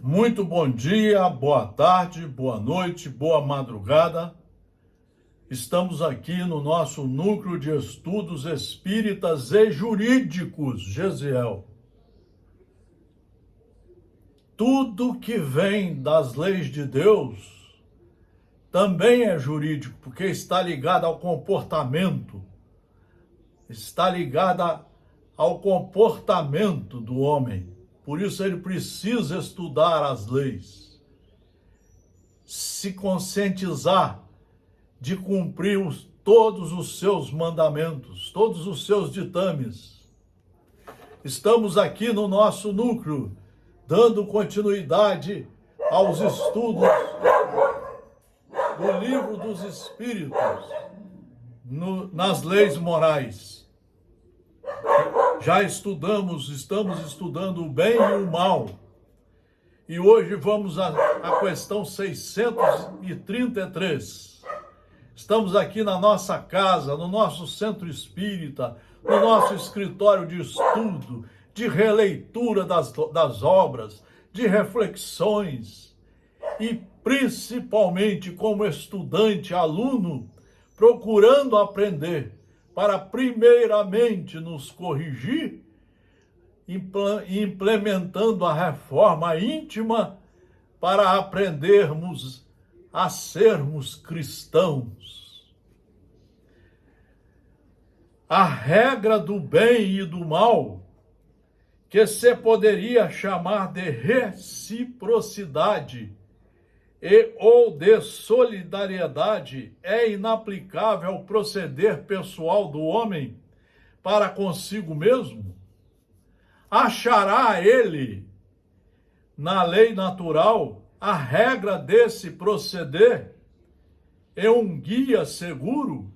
Muito bom dia, boa tarde, boa noite, boa madrugada. Estamos aqui no nosso Núcleo de Estudos Espíritas e Jurídicos, GESIEL. Tudo que vem das leis de Deus também é jurídico, porque está ligado ao comportamento, está ligado ao comportamento do homem. Por isso ele precisa estudar as leis, se conscientizar de cumprir todos os seus mandamentos, todos os seus ditames. Estamos aqui no nosso núcleo, dando continuidade aos estudos do Livro dos Espíritos, nas leis morais. Estamos estudando o bem e o mal. E hoje vamos à questão 633. Estamos aqui na nossa casa, no nosso centro espírita, no nosso escritório de estudo, de releitura das obras, de reflexões e principalmente como estudante, aluno, procurando aprender para primeiramente nos corrigir, implementando a reforma íntima para aprendermos a sermos cristãos. A regra do bem e do mal, que se poderia chamar de reciprocidade ou de solidariedade, é inaplicável ao proceder pessoal do homem para consigo mesmo? Achará ele, na lei natural, a regra desse proceder e um guia seguro?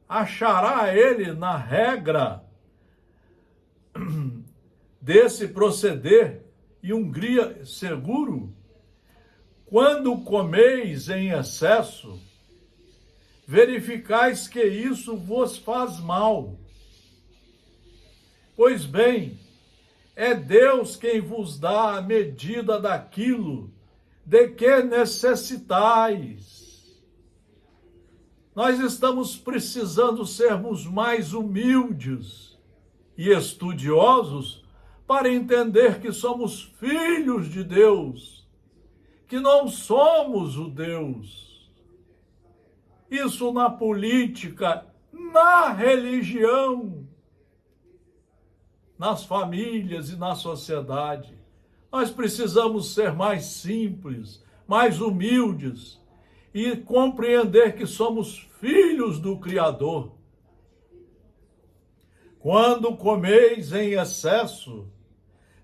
Achará ele na regra desse proceder e um guia seguro? Quando comeis em excesso, verificais que isso vos faz mal. Pois bem, é Deus quem vos dá a medida daquilo de que necessitais. Nós estamos precisando sermos mais humildes e estudiosos para entender que somos filhos de Deus, que não somos o Deus. Isso na política, na religião, nas famílias e na sociedade. Nós precisamos ser mais simples, mais humildes e compreender que somos filhos do Criador. Quando comeis em excesso,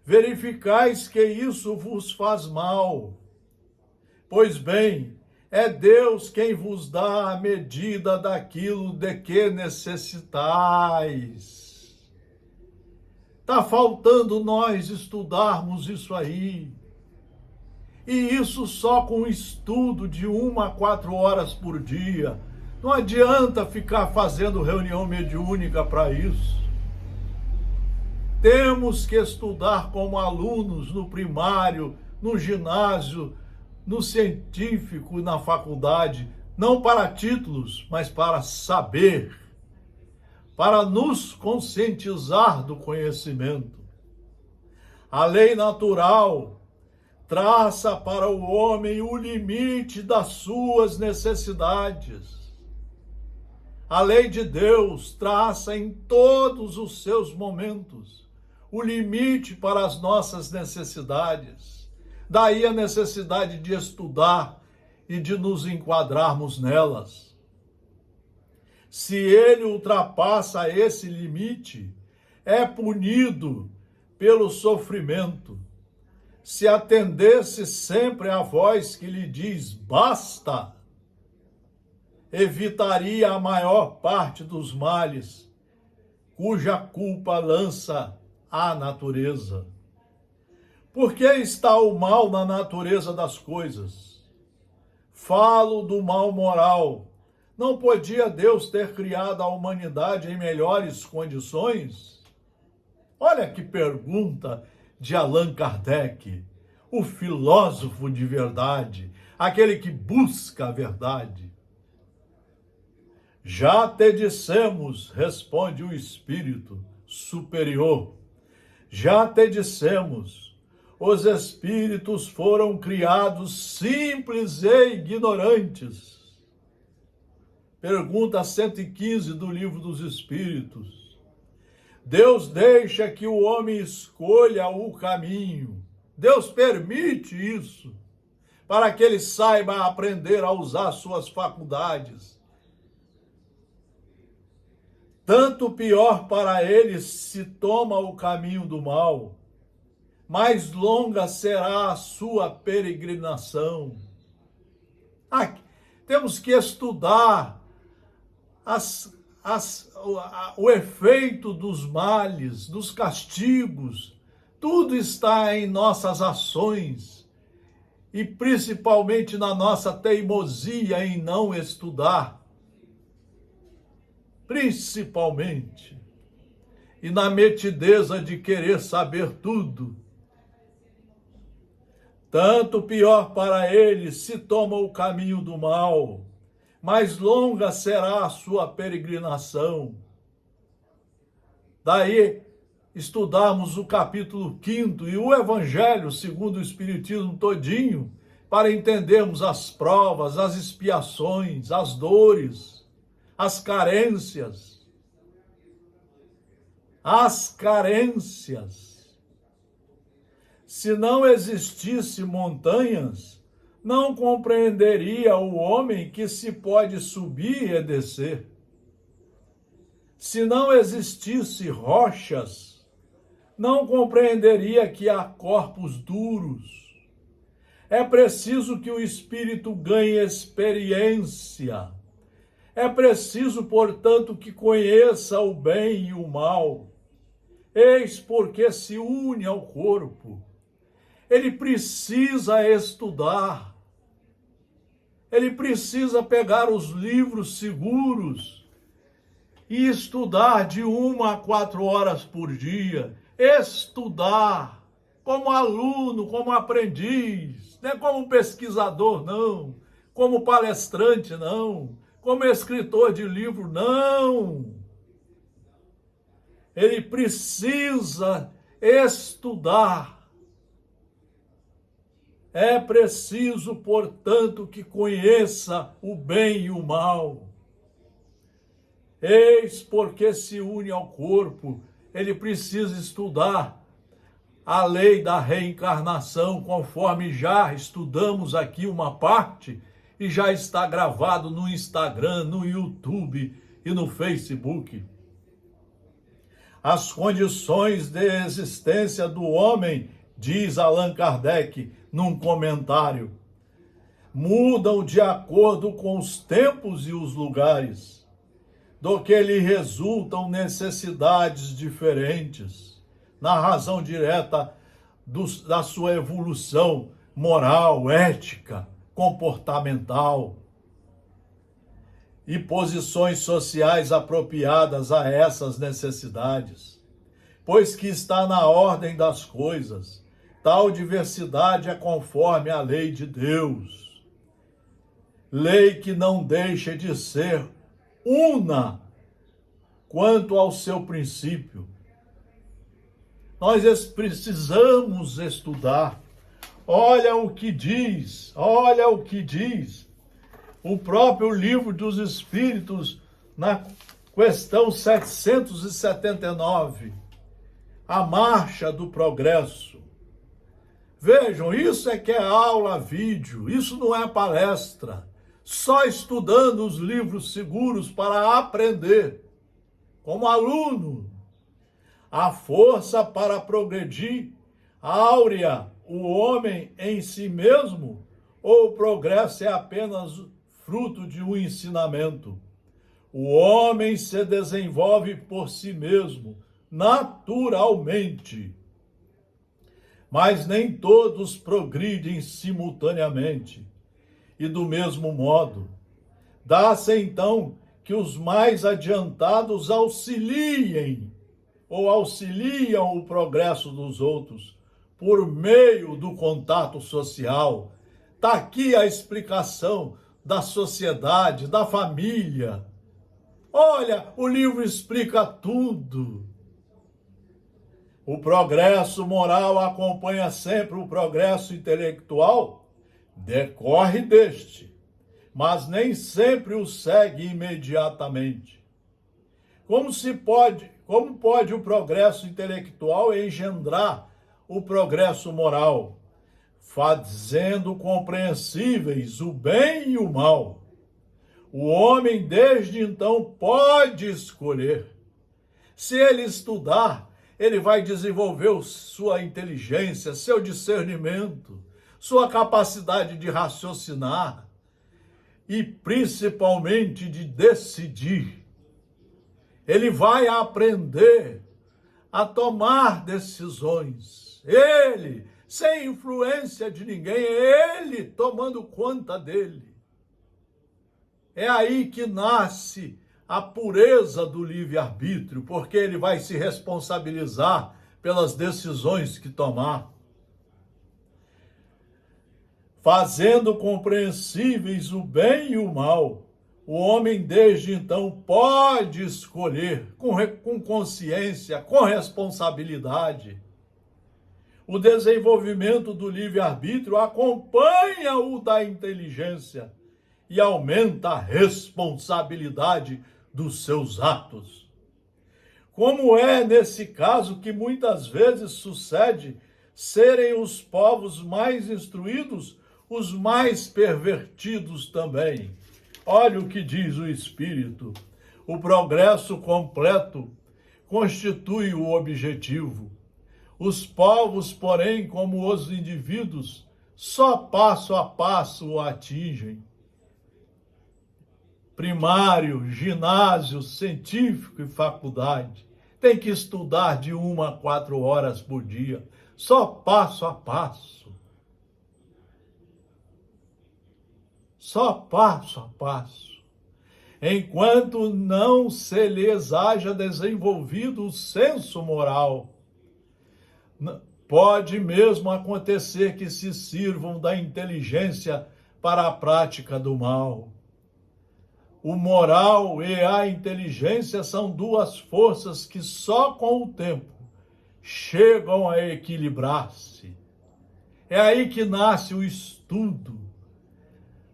verificais que isso vos faz mal. Pois bem, é Deus quem vos dá a medida daquilo de que necessitais. Está faltando nós estudarmos isso aí. E isso só com estudo de 1 a 4 horas por dia. Não adianta ficar fazendo reunião mediúnica para isso. Temos que estudar como alunos no primário, no ginásio, no científico e na faculdade, não para títulos, mas para saber, para nos conscientizar do conhecimento. A lei natural traça para o homem o limite das suas necessidades. A lei de Deus traça em todos os seus momentos o limite para as nossas necessidades. Daí a necessidade de estudar e de nos enquadrarmos nelas. Se ele ultrapassa esse limite, é punido pelo sofrimento. Se atendesse sempre à voz que lhe diz basta, evitaria a maior parte dos males, cuja culpa lança a natureza. Por que está o mal na natureza das coisas? Falo do mal moral. Não podia Deus ter criado a humanidade em melhores condições? Olha que pergunta de Allan Kardec, o filósofo de verdade, aquele que busca a verdade. Já te dissemos, responde o Espírito superior, já te dissemos, os espíritos foram criados simples e ignorantes. Pergunta 115 do Livro dos Espíritos. Deus deixa que o homem escolha o caminho. Deus permite isso, para que ele saiba aprender a usar suas faculdades. Tanto pior para ele se toma o caminho do mal, mais longa será a sua peregrinação. Temos que estudar o efeito dos males, dos castigos. Tudo está em nossas ações e principalmente na nossa teimosia em não estudar. Principalmente. E na metideza de querer saber tudo. Tanto pior para ele se toma o caminho do mal, mais longa será a sua peregrinação. Daí, estudarmos o capítulo 5º e o Evangelho segundo o Espiritismo todinho, para entendermos as provas, as expiações, as dores, as carências. As carências. Se não existisse montanhas, não compreenderia o homem que se pode subir e descer. Se não existisse rochas, não compreenderia que há corpos duros. É preciso que o espírito ganhe experiência. É preciso, portanto, que conheça o bem e o mal. Eis porque se une ao corpo. Ele precisa estudar. Ele precisa pegar os livros seguros e estudar de 1 a 4 horas por dia. Estudar como aluno, como aprendiz, não é como pesquisador, não. Como palestrante, não. Como escritor de livro, não. Ele precisa estudar. É preciso, portanto, que conheça o bem e o mal. Eis porque se une ao corpo, ele precisa estudar a lei da reencarnação, conforme já estudamos aqui uma parte, e já está gravado no Instagram, no YouTube e no Facebook. As condições de existência do homem, diz Allan Kardec num comentário, mudam de acordo com os tempos e os lugares, do que lhe resultam necessidades diferentes, na razão direta da sua evolução moral, ética, comportamental e posições sociais apropriadas a essas necessidades, pois que está na ordem das coisas. Tal diversidade é conforme a lei de Deus, lei que não deixa de ser una quanto ao seu princípio. Nós precisamos estudar. Olha o que diz o próprio Livro dos Espíritos na questão 779, a marcha do progresso. Vejam, isso é que é aula vídeo, isso não é palestra. Só estudando os livros seguros para aprender, como aluno. A força para progredir, áurea, o homem em si mesmo, ou o progresso é apenas fruto de um ensinamento? O homem se desenvolve por si mesmo, naturalmente. Mas nem todos progridem simultaneamente. E do mesmo modo, dá-se então que os mais adiantados auxiliam o progresso dos outros, por meio do contato social. Está aqui a explicação da sociedade, da família. Olha, o livro explica tudo. O progresso moral acompanha sempre o progresso intelectual, decorre deste, mas nem sempre o segue imediatamente. Como pode o progresso intelectual engendrar o progresso moral, fazendo compreensíveis o bem e o mal? O homem, desde então, pode escolher. Se ele estudar, ele vai desenvolver sua inteligência, seu discernimento, sua capacidade de raciocinar e, principalmente, de decidir. Ele vai aprender a tomar decisões. Ele, sem influência de ninguém, ele tomando conta dele. É aí que nasce a pureza do livre-arbítrio, porque ele vai se responsabilizar pelas decisões que tomar. Fazendo compreensíveis o bem e o mal, o homem desde então pode escolher com consciência, com responsabilidade. O desenvolvimento do livre-arbítrio acompanha o da inteligência e aumenta a responsabilidade dos seus atos. Como é nesse caso que muitas vezes sucede serem os povos mais instruídos os mais pervertidos também. Olha o que diz o Espírito. O progresso completo constitui o objetivo. Os povos, porém, como os indivíduos, só passo a passo o atingem. Primário, ginásio, científico e faculdade. Tem que estudar de 1 a 4 horas por dia, só passo a passo. Só passo a passo. Enquanto não se lhes haja desenvolvido o senso moral, pode mesmo acontecer que se sirvam da inteligência para a prática do mal. O moral e a inteligência são duas forças que só com o tempo chegam a equilibrar-se. É aí que nasce o estudo.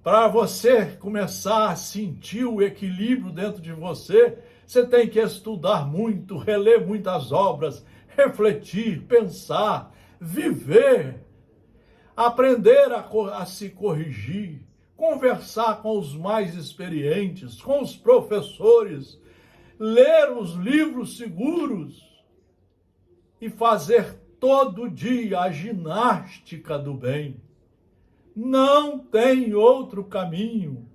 Para você começar a sentir o equilíbrio dentro de você, você tem que estudar muito, reler muitas obras, refletir, pensar, viver, aprender a se corrigir, conversar com os mais experientes, com os professores, ler os livros seguros e fazer todo dia a ginástica do bem. Não tem outro caminho,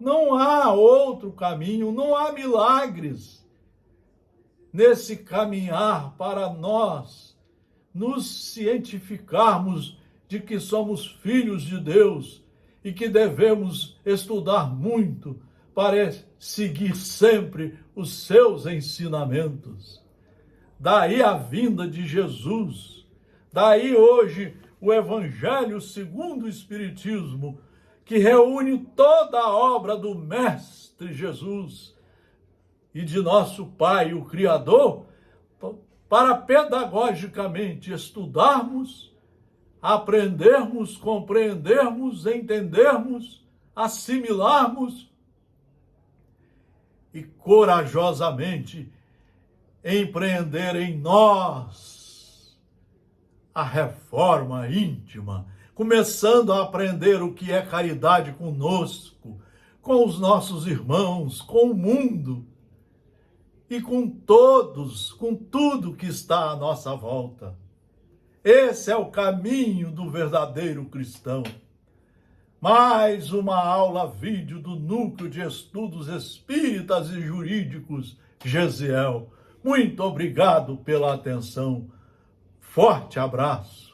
não há outro caminho, não há milagres nesse caminhar para nós nos cientificarmos de que somos filhos de Deus e que devemos estudar muito para seguir sempre os seus ensinamentos. Daí a vinda de Jesus, daí hoje o Evangelho segundo o Espiritismo, que reúne toda a obra do Mestre Jesus e de nosso Pai, o Criador, para pedagogicamente estudarmos, aprendermos, compreendermos, entendermos, assimilarmos e corajosamente empreender em nós a reforma íntima, começando a aprender o que é caridade conosco, com os nossos irmãos, com o mundo e com todos, com tudo que está à nossa volta. Esse é o caminho do verdadeiro cristão. Mais uma aula vídeo do Núcleo de Estudos Espíritas e Jurídicos, Gesiel. Muito obrigado pela atenção. Forte abraço.